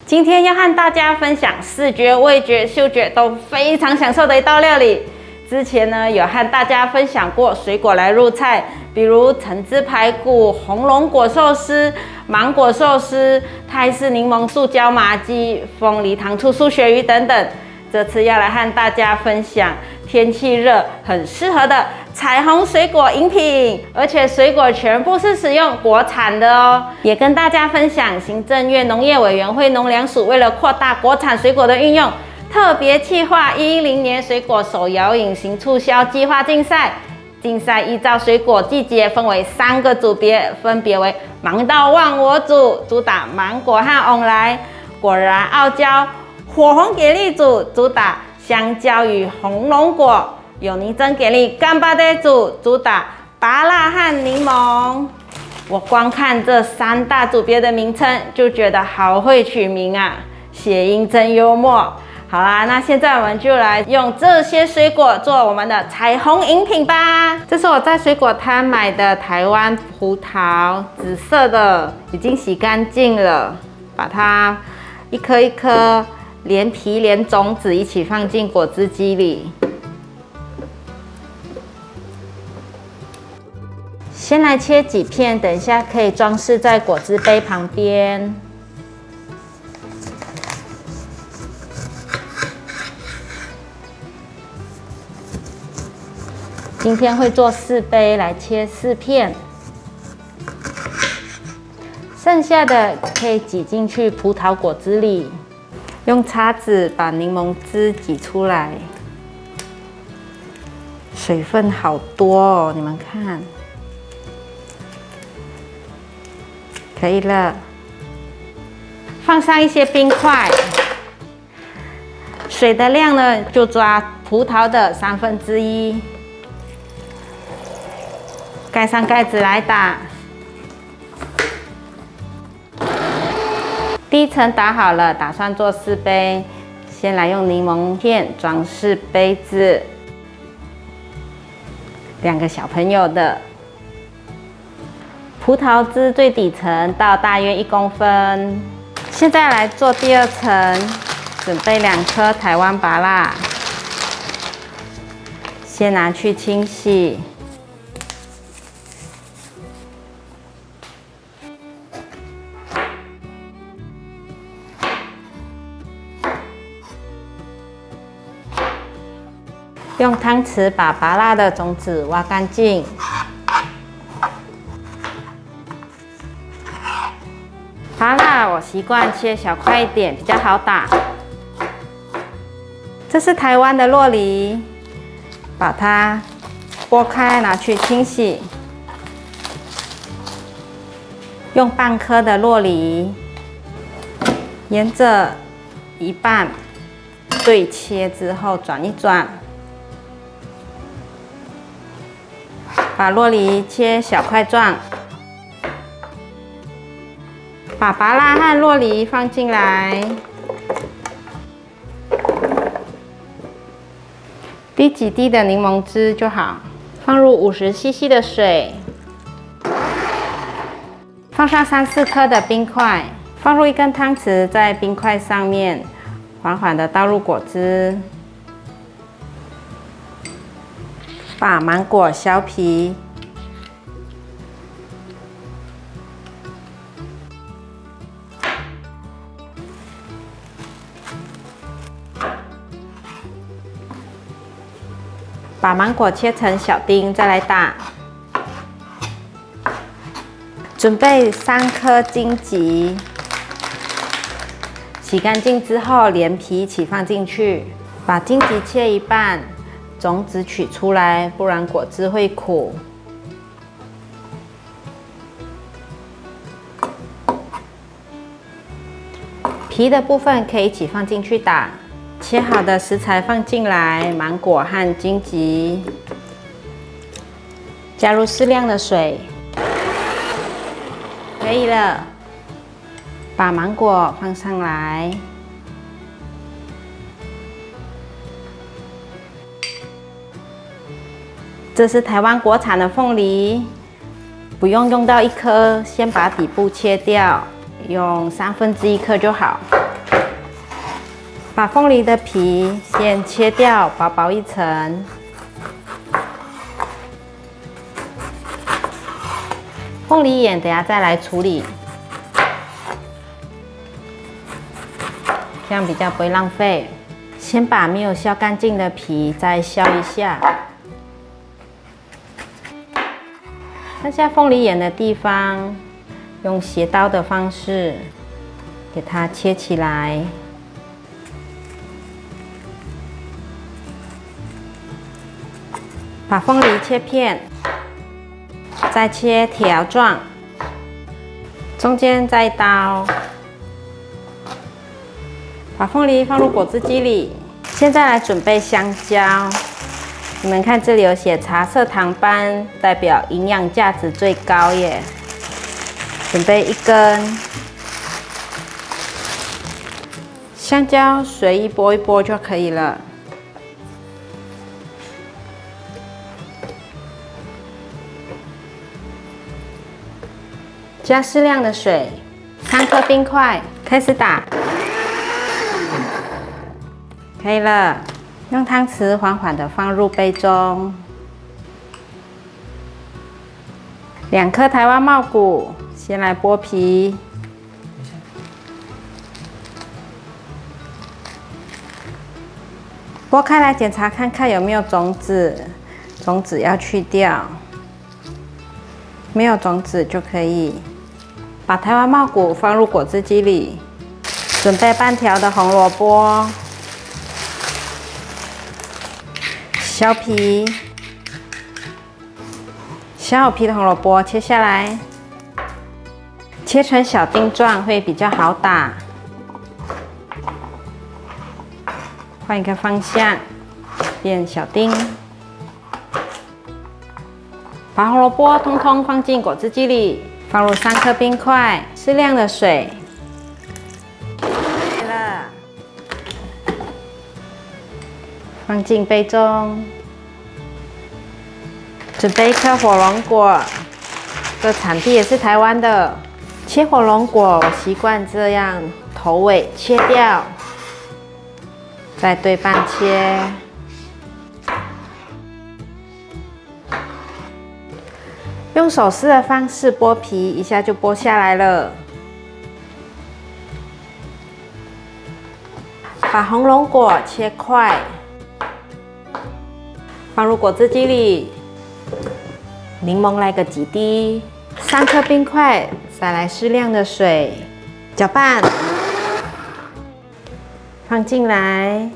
今天要和大家分享视觉、味觉、嗅觉都非常享受的一道料理。之前呢，有和大家分享过水果来入菜，比如橙汁排骨、红龙果寿司、芒果寿司、泰式柠檬素椒麻鸡、凤梨糖醋素鳕鱼等等。这次要来和大家分享天气热很适合的彩虹水果饮品，而且水果全部是使用国产的哦。也跟大家分享行政院农业委员会农粮署为了扩大国产水果的运用，特别企划110年水果手摇饮行促销计划竞赛。竞赛依照水果季节分为3个组别，分别为忙到忘我组，主打芒果和翁来；果然傲娇火红给力组，主打香蕉与红龙果；有泥真给力干巴爹组，主打芭乐和柠檬。我光看这3大组别的名称，就觉得好会取名啊，谐音真幽默。好啦，那现在我们就来用这些水果做我们的彩虹饮品吧。这是我在水果摊买的台湾葡萄，紫色的，已经洗干净了，把它一颗一颗连皮连种子一起放进果汁机里。先来切几片，等一下可以装饰在果汁杯旁边。今天会做4杯，来切4片，剩下的可以挤进去葡萄果汁里，用叉子把柠檬汁挤出来，水分好多哦，你们看，可以了，放上一些冰块，水的量呢就抓葡萄的1/3。盖上盖子来打，第一层打好了，打算做4杯。先来用柠檬片装饰杯子，2个小朋友的。葡萄汁最底层倒大约1公分。现在来做第2层，准备2颗台湾芭乐，先拿去清洗。用汤匙把芭乐的种子挖干净。芭乐我习惯切小块一点，比较好打。这是台湾的酪梨，把它剥开拿去清洗。用半颗的酪梨，沿着一半对切之后转一转。把酪梨切小块状，把芭乐和酪梨放进来，滴几滴的柠檬汁就好。放入50cc 的水，放上3-4颗的冰块，放入1根汤匙在冰块上面，缓缓的倒入果汁。把芒果削皮，把芒果切成小丁，再来打。准备3颗荆棘，洗干净之后连皮一起放进去，把荆棘切一半。种子取出来，不然果汁会苦。皮的部分可以一起放进去打。切好的食材放进来，芒果和荆棘，加入适量的水，可以了。把芒果放上来。这是台湾国产的凤梨，不用到1颗，先把底部切掉，用1/3颗就好。把凤梨的皮先切掉，薄薄一层。凤梨眼等下再来处理，这样比较不会浪费。先把没有削干净的皮再削一下，剩下凤梨眼的地方，用斜刀的方式给它切起来。把凤梨切片，再切条状，中间再一刀。把凤梨放入果汁机里。现在来准备香蕉。你们看这里有写茶色糖斑，代表营养价值最高耶。准备1根。香蕉随意剥一剥就可以了。加适量的水，3颗冰块，开始打。可以了，用汤匙缓缓地放入杯中。2颗台湾茂谷，先来剥皮。剥开来检查看看有没有种子，种子要去掉。没有种子就可以。把台湾茂谷放入果汁机里，准备半条的红萝卜，削皮，削好皮的红萝卜切下来，切成小丁状会比较好打。换一个方向，变小丁。把红萝卜通通放进果汁机里。放入3颗冰块，适量的水。对了，放进杯中。准备1颗火龙果，这产地也是台湾的。切火龙果，我习惯这样，头尾切掉，再对半切。用手撕的方式剥皮，一下就剥下来了。把红龙果切块，放入果汁机里。柠檬来个几滴，3颗冰块，再来适量的水，搅拌，放进来。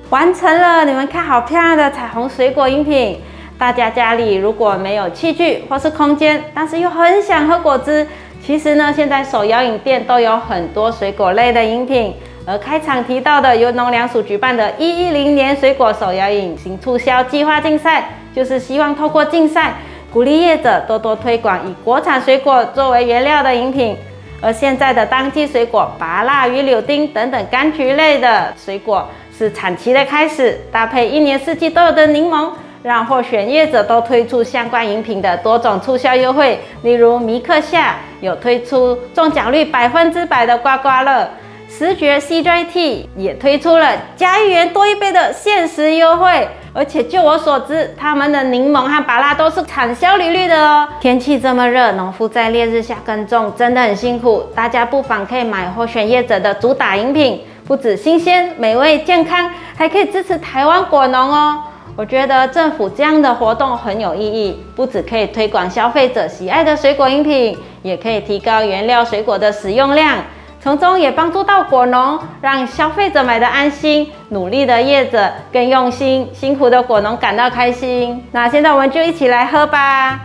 完成了，你们看好漂亮的彩虹水果饮品。大家家里如果没有器具或是空间，但是又很想喝果汁，其实呢，现在手摇饮店都有很多水果类的饮品。而开场提到的由农粮署举办的110年水果手摇饮行促销计划竞赛，就是希望透过竞赛，鼓励业者多多推广以国产水果作为原料的饮品。而现在的当季水果芭乐与柳丁等等柑橘类的水果是产期的开始，搭配1年4季都有的柠檬，让候选业者都推出相关饮品的多种促销优惠。例如米克夏有推出中奖率100%的刮刮乐，十觉 CJT 也推出了加1元多1杯的限时优惠。而且就我所知，他们的柠檬和芭乐都是产销履历的哦。天气这么热，农夫在烈日下耕种真的很辛苦，大家不妨可以买候选业者的主打饮品，不止新鲜、美味、健康，还可以支持台湾果农哦。我觉得政府这样的活动很有意义，不只可以推广消费者喜爱的水果饮品，也可以提高原料水果的使用量。从中也帮助到果农，让消费者买得安心，努力的业者更用心，辛苦的果农感到开心。那现在我们就一起来喝吧，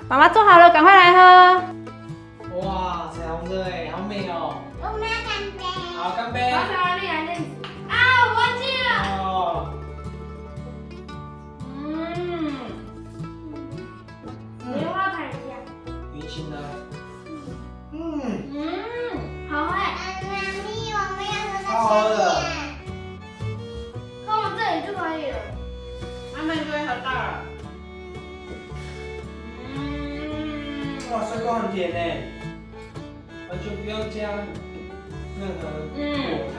妈妈做好了，赶快来喝。哇，彩虹的哎，好美哦！我们要干杯。好，干杯！我想要厉害的啊，我忘记了。哦，棉花糖一样。云清呢？好喝。妈咪，我们要喝超好喝的。喝我这里就可以了。慢慢就会喝到了。哇，水果很甜呢，完全不用加任何果糖。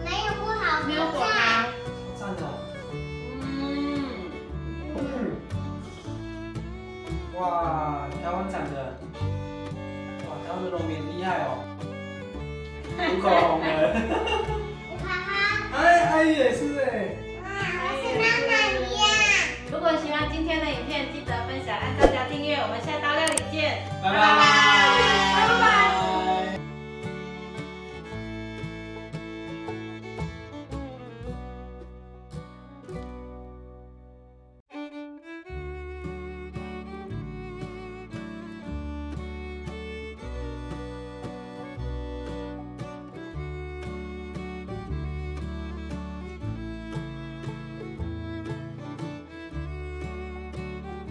没有不好喝。没有果糖。好赞哦！哇，台湾产的，哇，台湾的农民厉害哦，涂口红了。哈哈。哎也是哎。我是娜娜米呀。如果喜欢今天的影片，记得分享、按赞加订阅。我们下道料理见，拜拜。